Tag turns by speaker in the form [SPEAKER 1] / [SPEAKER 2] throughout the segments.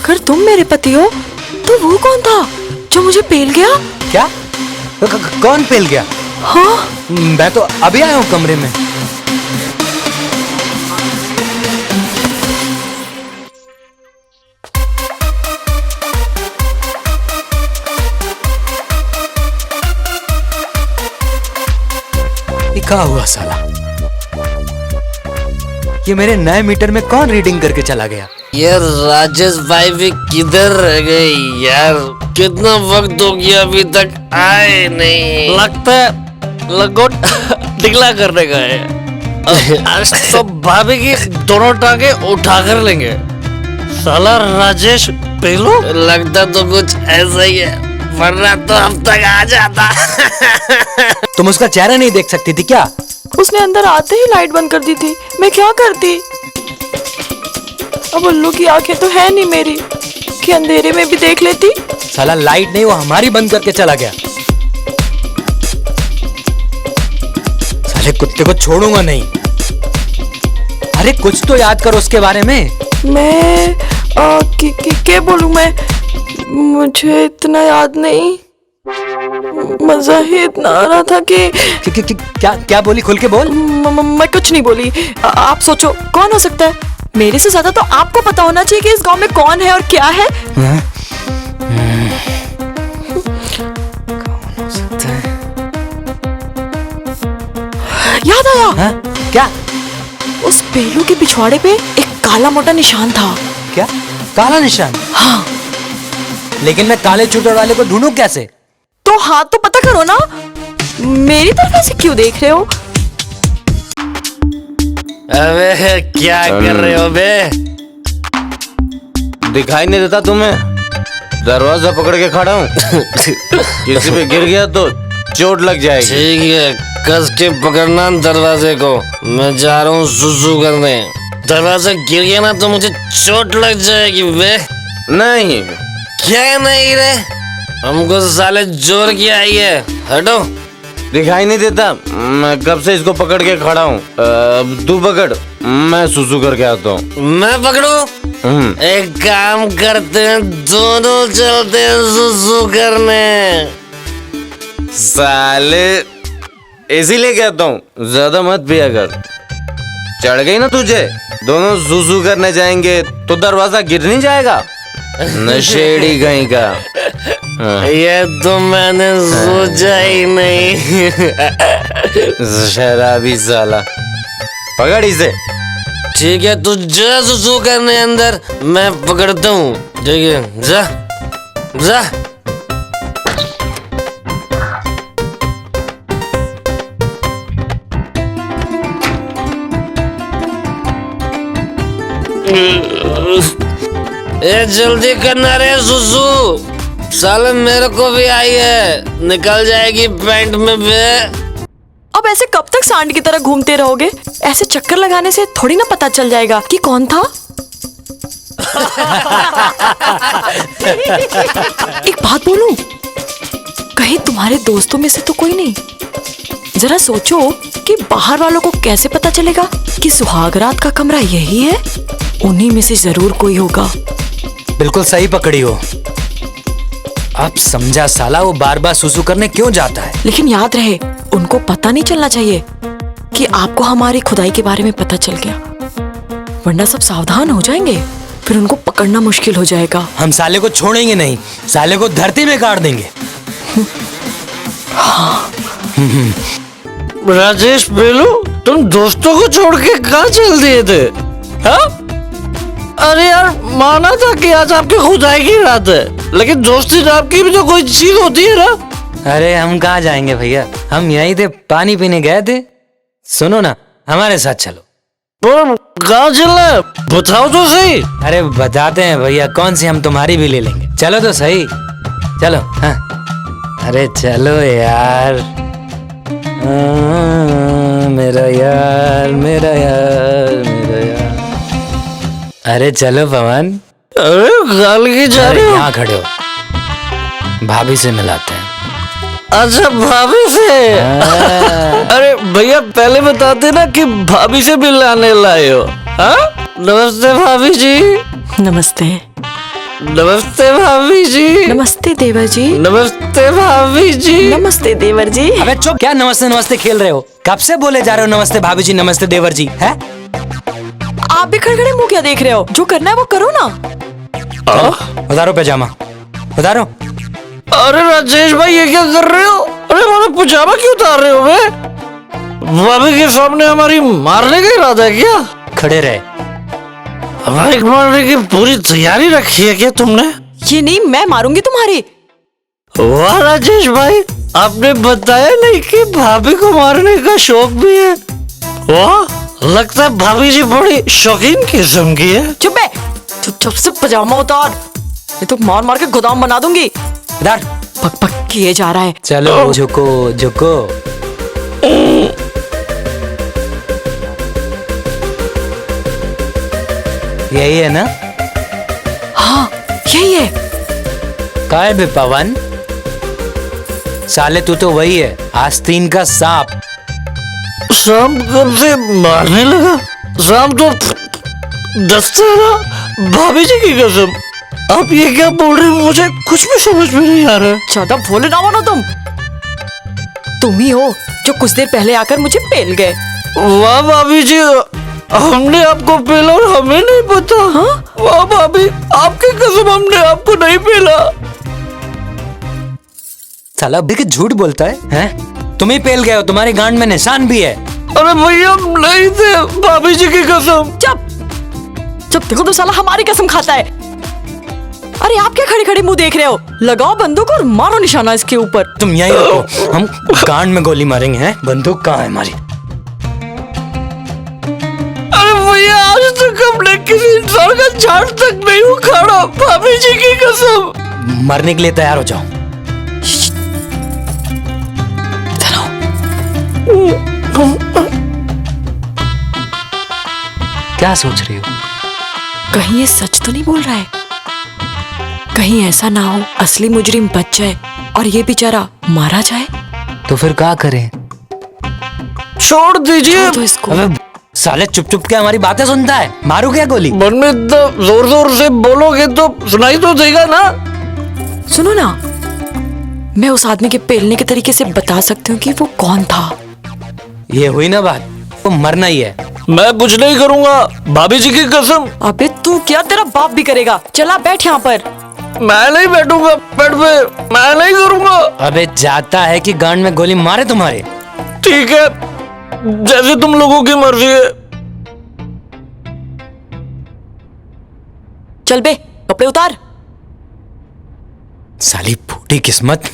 [SPEAKER 1] अगर तुम मेरे पति हो तो वो कौन था जो मुझे पेल गया?
[SPEAKER 2] क्या? कौन पेल गया?
[SPEAKER 1] हाँ,
[SPEAKER 2] मैं तो अभी आया हूँ कमरे में। क्या हुआ साला? ये मेरे नए मीटर में कौन रीडिंग करके चला गया?
[SPEAKER 3] यार राजेश भाई भी किधर रह गए यार? कितना वक्त हो गया अभी तक आए नहीं। लगता है लगोट डिगला करने गए। आज तो भाभी की दोनों टांगे उठा कर लेंगे। साला राजेश पेलो लगता तो कुछ ऐसा ही है, वरना तो अब तक आ जाता।
[SPEAKER 2] तुम उसका चेहरा नहीं देख सकती थी क्या?
[SPEAKER 1] उसने अंदर आते ही लाइट बंद कर दी थी, मैं क्या करती? अब उल्लू की आंखें तो है नहीं मेरी कि अंधेरे में भी देख लेती।
[SPEAKER 2] साला लाइट नहीं, वो हमारी बंद करके चला गया। साले कुत्ते को छोड़ूंगा नहीं। अरे कुछ तो याद करो उसके बारे में।
[SPEAKER 1] मैं क्या बोलूं मैं? मुझे इतना याद नहीं। मजा ही इतना आ रहा था कि
[SPEAKER 2] क्या बोली? खुल के बोल।
[SPEAKER 1] मैं कुछ नहीं बोली। आप सोचो कौन हो सकता है? मेरे से ज्यादा तो आपको पता होना चाहिए कि इस गांव में कौन है और क्या है।
[SPEAKER 2] कौन हो सकता है?
[SPEAKER 1] याद आया।
[SPEAKER 2] हा? क्या?
[SPEAKER 1] उस पेलू के पिछवाड़े पे एक काला मोटा निशान था।
[SPEAKER 2] क्या? काला निशान?
[SPEAKER 1] हाँ।
[SPEAKER 2] लेकिन मैं काले चूटर वाले को ढूंढूं कैसे?
[SPEAKER 1] तो हाथ तो पता करो ना। मेरी तरफ ऐसे क्यों देख रहे हो?
[SPEAKER 3] अबे क्या कर रहे हो बे?
[SPEAKER 4] दिखाई नहीं देता तुम्हें? दरवाजा पकड़ के खड़ा हूँ। किसी पे गिर गया तो चोट लग जाएगी।
[SPEAKER 3] ठीक है, कस के पकड़ना दरवाजे को। मैं जा रहा हूँ सुसु करने। दरवाजा गिर गया ना तो मुझे चोट लग जाएगी बे।
[SPEAKER 4] नहीं।
[SPEAKER 3] क्या नहीं रे? हमको साले जोर की आई है। हटो।
[SPEAKER 4] दिखाई नहीं देता? मैं कब से इसको पकड़ के खड़ा हूँ। तू पकड़, मैं सुसु करके आता हूँ।
[SPEAKER 3] मैं पकड़ू? एक काम करते हैं, दोनों चलते हैं सुसु करने।
[SPEAKER 4] साले इसीलिए कहता हूँ ज्यादा मत पिया कर। चढ़ गई ना तुझे? दोनों सुसु करने जाएंगे तो दरवाजा गिर नहीं जाएगा? नशेड़ी कहीं का।
[SPEAKER 3] ये तो मैंने सोचा ही नहीं।
[SPEAKER 4] शराबी साला। पकड़ इसे।
[SPEAKER 3] ठीक है, तू जा सुसु करने अंदर, मैं पकड़ता हूँ। ठीक है, जा जा। ए जल्दी करना रे सुसु, साले मेरे को भी आई है, निकल जाएगी पैंट में बे।
[SPEAKER 1] अब ऐसे कब तक सांड की तरह घूमते रहोगे? ऐसे चक्कर लगाने से थोड़ी ना पता चल जाएगा कि कौन था। एक बात बोलूं, कहीं तुम्हारे दोस्तों में से तो कोई नहीं? जरा सोचो कि बाहर वालों को कैसे पता चलेगा कि सुहागरात का कमरा यही है? उन्हीं में से जरूर कोई होगा।
[SPEAKER 2] बिल्कुल सही पकड़ी हो। अब समझा साला, वो बार बार सुसु करने क्यों जाता है।
[SPEAKER 1] लेकिन याद रहे, उनको पता नहीं चलना चाहिए कि आपको हमारी खुदाई के बारे में पता चल गया, वरना सब सावधान हो जाएंगे, फिर उनको पकड़ना मुश्किल हो जाएगा।
[SPEAKER 2] हम साले को छोड़ेंगे नहीं, साले को धरती में गाड़ देंगे।
[SPEAKER 1] हाँ।
[SPEAKER 3] राजेश बेलू, तुम दोस्तों को छोड़ के कहाँ चल दिए थे? हाँ? अरे यार, माना था कि आज आपकी खुदाई की रात है, लेकिन दोस्ती नाम की भी तो कोई चीज होती है ना।
[SPEAKER 2] अरे हम कहाँ जाएंगे भैया, हम यहीं थे, पानी पीने गए थे। सुनो ना, हमारे साथ चलो।
[SPEAKER 3] कहाँ चलना है? बताओ तो सही।
[SPEAKER 2] अरे बताते हैं भैया, कौन सी हम तुम्हारी भी ले लेंगे। चलो तो सही, चलो। हाँ। अरे चलो यार, मेरा यार, मेरा यार, मेरा यार। अरे चलो पवन।
[SPEAKER 3] अरे गाल की जा रहे हो?
[SPEAKER 2] यहाँ खड़े हो, भाभी से मिलाते हैं।
[SPEAKER 3] अच्छा, भाभी से? अरे भैया, पहले बताते ना कि भाभी से मिलाने लाए हो। हाँ? नमस्ते भाभी जी।
[SPEAKER 1] नमस्ते।
[SPEAKER 3] नमस्ते भाभी जी।
[SPEAKER 1] नमस्ते देवर जी।
[SPEAKER 3] नमस्ते भाभी जी।
[SPEAKER 1] नमस्ते देवर जी।
[SPEAKER 2] अबे चुप, क्या नमस्ते नमस्ते खेल रहे हो? कब से बोले जा रहे हो नमस्ते भाभी जी, नमस्ते देवर जी? है
[SPEAKER 1] आप भी खड़े मुंह क्या देख रहे हो? जो करना है वो करो ना।
[SPEAKER 2] उतारो पैजामा, उतारो।
[SPEAKER 3] अरे राजेश भाई ये क्या कर रहे हो? अरे हमारा पजामा क्यों उतार रहे हो बे? भाभी के सामने हमारी मारने का इरादा है क्या?
[SPEAKER 2] खड़े रहे।
[SPEAKER 3] हमारी मारने की पूरी तैयारी रखी है क्या तुमने?
[SPEAKER 1] ये नहीं, मैं मारूंगी तुम्हारी।
[SPEAKER 3] वाह राजेश भाई, आपने बताया नहीं कि भाभी को मारने का शौक भी है। वाह, लगता है भाभी जी बड़ी शौकीन किस्म की है।
[SPEAKER 1] चुप बे, चुपचाप से पजामा उतार, ये तो मार मार के गोदाम बना दूंगी।
[SPEAKER 2] इधर
[SPEAKER 1] पक पक किए जा रहा है।
[SPEAKER 2] चलो झुको झुको। यही है ना?
[SPEAKER 1] हाँ यही है।
[SPEAKER 2] काय बे पवन, साले तू तो वही है, आस्तीन का सांप।
[SPEAKER 3] शाम कब से मारने लगा? शाम तो दस्ता है ना भाभी जी की कसम। आप ये क्या बोल रहे हो? मुझे कुछ भी समझ में नहीं आ रहा है।
[SPEAKER 1] ज्यादा भोले ना बनो तुम ही हो जो कुछ देर पहले आकर मुझे पेल गए।
[SPEAKER 3] वाह भाभी जी, हमने आपको पेला और हमें नहीं पता।
[SPEAKER 1] हाँ?
[SPEAKER 3] वाह भाभी, आपकी कसम हमने आपको नहीं पेला।
[SPEAKER 2] साला अभी के झूठ बोलता है, हैं? तुम ही पेल गए हो, तुम्हारी गांड में निशान भी है।
[SPEAKER 3] अरे भैया हम नहीं थे, भाभी जी की कसम।
[SPEAKER 1] चुप चुप, देखो तो साला हमारी कसम खाता है। अरे आप क्या खड़े खड़े मुंह देख रहे हो? लगाओ बंदूक और मारो निशाना इसके ऊपर।
[SPEAKER 2] तुम यहीं रखो, हम गांड में गोली मारेंगे। हैं? बंदूक कहाँ है हमारी?
[SPEAKER 3] अरे भैया आज तक हमने किसी इंसान का झाड़ तक नहीं उखाड़ा, भाभी जी की कसम।
[SPEAKER 2] मरने के लिए तैयार हो जाओ।
[SPEAKER 1] इधर आओ।
[SPEAKER 2] क्या सोच रही हो?
[SPEAKER 1] कहीं ये सच तो नहीं बोल रहा है? कहीं ऐसा ना हो असली मुजरिम बच जाए और ये बेचारा मारा जाए?
[SPEAKER 2] तो फिर क्या करें?
[SPEAKER 3] छोड़ दीजिए।
[SPEAKER 1] छोड़ दो इसको।
[SPEAKER 2] अबे साले चुप चुप के हमारी बातें सुनता है, मारू क्या गोली?
[SPEAKER 3] मन में इतना जोर जोर से बोलोगे तो सुनाई तो देगा ना।
[SPEAKER 1] सुनो ना, मैं उस आदमी के पेलने के तरीके से बता सकती हूँ कि वो कौन था।
[SPEAKER 2] ये हुई ना बात, वो मरना ही है।
[SPEAKER 3] मैं कुछ नहीं करूंगा, भाभी जी की कसम।
[SPEAKER 1] अबे तू क्या, तेरा बाप भी करेगा। चला बैठ यहाँ पर।
[SPEAKER 3] मैं नहीं बैठूंगा बेड पे, मैं नहीं करूंगा।
[SPEAKER 2] अबे जाता है कि गांड में गोली मारे तुम्हारे।
[SPEAKER 3] ठीक है, जैसे तुम लोगों की मर्जी है।
[SPEAKER 1] चल बे, कपड़े उतार।
[SPEAKER 2] साली फूटी किस्मत।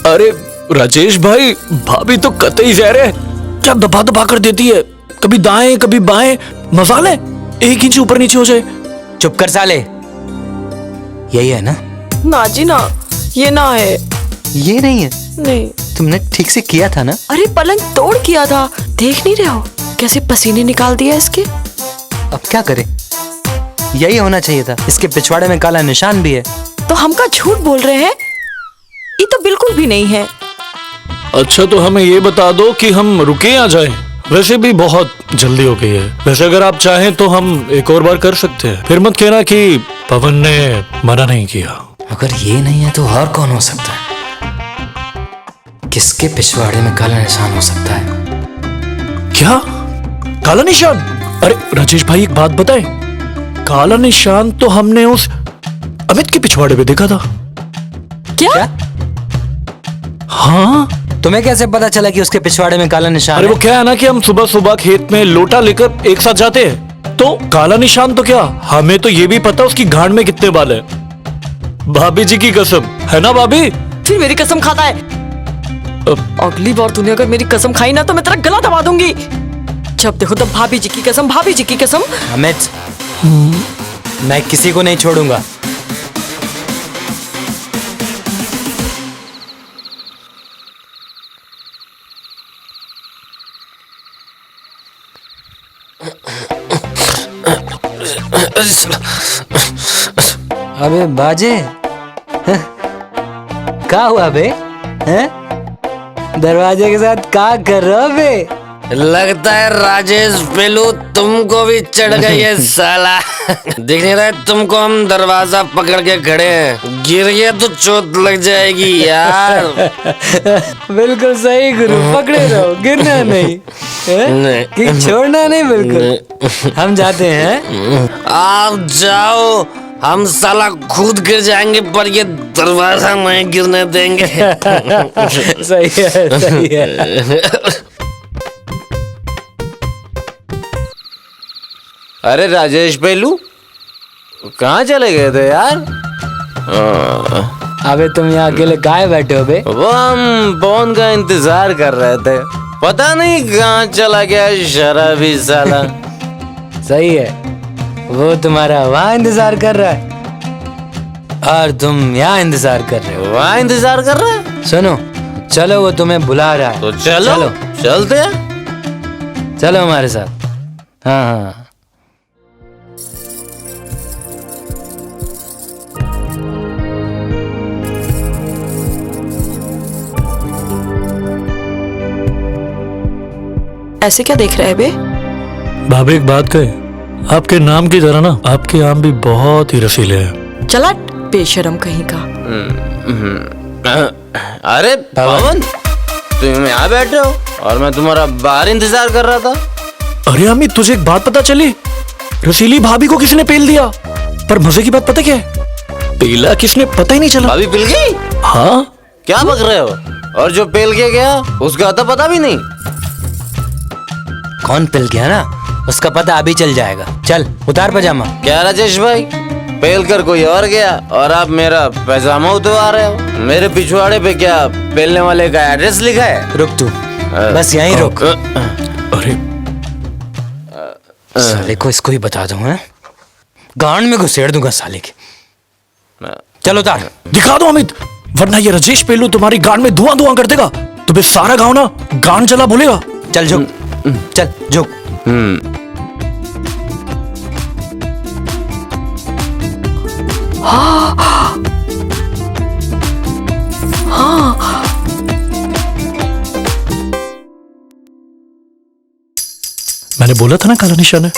[SPEAKER 5] अरे राजेश भाई, भाभी तो कतई जहर है। क्या दबा दबा कर देती है, कभी दाएं कभी बाएं। मजाल है 1 इंच ऊपर नीचे हो जाए।
[SPEAKER 2] चुप कर साले, यही है ना?
[SPEAKER 1] ना जी ना, ये ना है।
[SPEAKER 2] ये नहीं है?
[SPEAKER 1] नहीं।
[SPEAKER 2] तुमने ठीक से किया था ना?
[SPEAKER 1] अरे पलंग तोड़ किया था, देख नहीं रहे हो कैसे पसीने निकाल दिया इसके?
[SPEAKER 2] अब क्या करें? यही होना चाहिए था। इसके पिछवाड़े में काला निशान भी है।
[SPEAKER 1] तो हम का झूठ बोल रहे हैं? ये तो बिल्कुल भी नहीं है।
[SPEAKER 5] अच्छा तो हमें ये बता दो कि हम रुके आ जाएं। वैसे भी बहुत जल्दी हो गई है। वैसे अगर आप चाहें तो हम एक और बार कर सकते हैं। फिर मत कहना कि पवन ने मना नहीं किया।
[SPEAKER 2] अगर ये नहीं है तो और कौन हो सकता है? किसके पिछवाड़े में काला निशान हो सकता है?
[SPEAKER 5] क्या काला निशान? अरे राजेश भाई एक बात बताएं, काला निशान तो हमने उस अमित के पिछवाड़े पे देखा था।
[SPEAKER 1] क्या?
[SPEAKER 5] हाँ,
[SPEAKER 2] तुम्हें कैसे पता चला कि उसके पिछवाड़े में काला निशान
[SPEAKER 5] अरे
[SPEAKER 2] है?
[SPEAKER 5] वो क्या है ना कि हम सुबह सुबह खेत में लोटा लेकर एक साथ जाते हैं, तो काला निशान तो क्या, हमें तो ये भी पता उसकी गांड में कितने बाल है। भाभी जी की कसम, है ना भाभी?
[SPEAKER 1] फिर मेरी कसम खाता है। अगली बार तूने अगर मेरी कसम खाई ना तो मैं तेरा गला दबा दूंगी। जब देखो तब भाभी जी की कसम, भाभी जी की कसम।
[SPEAKER 2] अमित, मैं किसी को नहीं छोड़ूंगा। अबे बाजे, क्या हुआ बे? हैं? दरवाजे के साथ क्या कर रहे हो बे?
[SPEAKER 3] लगता है राजेश पेलू तुमको भी चढ़ गई है साला। दिख नहीं रहा है तुमको हम दरवाजा पकड़ के खड़े हैं, गिर गया तो चोट लग जाएगी यार।
[SPEAKER 2] बिल्कुल सही गुरु, पकड़े रहो, गिरना नहीं,
[SPEAKER 3] नहीं।
[SPEAKER 2] कि छोड़ना नहीं, बिल्कुल। हम जाते हैं।
[SPEAKER 3] आप जाओ, हम साला खुद गिर जाएंगे पर ये दरवाजा नहीं गिरने देंगे।
[SPEAKER 2] सही है, सही है।
[SPEAKER 4] अरे राजेश पेलू, कहाँ चले गए थे यार?
[SPEAKER 2] अबे तुम यहाँ अकेले काहे बैठे हो बे?
[SPEAKER 4] वो हम पवन का इंतजार कर रहे थे, पता नहीं कहाँ चला गया शराबी साला।
[SPEAKER 2] सही है, वो तुम्हारा वहाँ इंतजार कर रहा है और तुम यहाँ इंतजार कर रहे हो।
[SPEAKER 4] वहाँ इंतजार कर रहे हैं?
[SPEAKER 2] सुनो, चलो, वो तुम्हें बुला रहा है।
[SPEAKER 4] तो चलो, चलते हैं।
[SPEAKER 2] चलो हमारे साथ। हाँ हाँ।
[SPEAKER 1] ऐसे क्या देख रहे हैं बे?
[SPEAKER 5] भाभी एक बात कहे, आपके नाम की तरह ना आपके आम भी बहुत ही रसीले हैं।
[SPEAKER 1] चला बेशरम कहीं का।
[SPEAKER 4] अरे पवन, तुम यहाँ बैठे हो और मैं तुम्हारा बाहर इंतजार कर रहा था।
[SPEAKER 5] अरे अमित, तुझे एक बात पता चली? रसीली भाभी को किसने पेल दिया। पर मजे की बात पता क्या है? पेला किसने पता ही नहीं चला।
[SPEAKER 4] भाभी पिल गई?
[SPEAKER 5] हाँ।
[SPEAKER 4] क्या बक रहे हो? और जो पेल के गया उसका तो पता भी नहीं।
[SPEAKER 2] कौन पिल गया ना, उसका पता अभी चल जाएगा। चल उतार पजामा।
[SPEAKER 4] क्या राजेश भाई, पेल कर कोई और गया और आप मेरा पैजामा उतार रहे हो? मेरे पिछवाड़े पे क्या पेलने वाले का एड्रेस लिखा है?
[SPEAKER 2] रुक तू, बस यहीं रुक।
[SPEAKER 5] अरे
[SPEAKER 2] साले को इसको ही बता दूं, हैं? गांड में घुसेड़ दूंगा साले के। चलो उतार।
[SPEAKER 5] दिखा दो अमित, वरना ये राजेश पेलू तुम्हारी गांड में धुआं धुआं कर देगा। तुम्हें सारा गांव ना गांड जला बोलेगा।
[SPEAKER 2] चल झुक, चल झुक।
[SPEAKER 5] मैंने बोला था ना काला निशान है।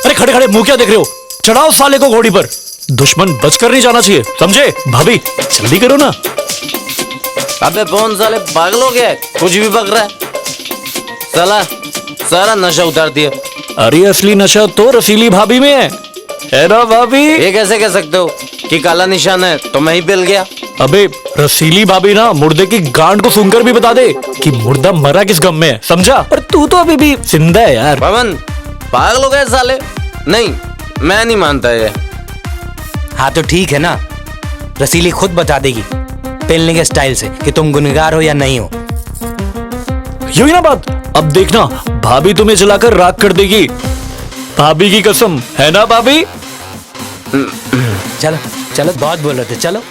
[SPEAKER 5] अरे खड़े खड़े मुंह क्या देख रहे हो? चढ़ाओ साले को घोड़ी पर। दुश्मन बचकर नहीं जाना चाहिए, समझे? भाभी जल्दी करो ना।
[SPEAKER 4] अबे कौन साले पागल हो गया? कुछ भी बक रहा है साला, सारा नशा उतार दिया।
[SPEAKER 5] अरे असली नशा तो रसीली भाभी में है ना भाभी?
[SPEAKER 4] ये कैसे कह सकते हो कि काला निशान है तो मैं ही पिल गया?
[SPEAKER 5] अबे रसीली भाभी ना मुर्दे की गांड को सूंघकर भी बता दे कि मुर्दा मरा किस गम में है, समझा? पर तू तो अभी भी जिंदा है यार।
[SPEAKER 4] पवन पागल हो गए साले। नहीं, मैं नहीं मानता ये।
[SPEAKER 2] हाँ तो ठीक है ना, रसीली खुद बता देगी पेलने के स्टाइल से कि तुम गुनहगार हो या नहीं हो।
[SPEAKER 5] यू ही ना बात। अब देखना भाभी तुम्हें जलाकर राख कर देगी, भाभी की कसम, है ना भाभी?
[SPEAKER 2] चलो चलो, बहुत बोल रहे थे, चलो।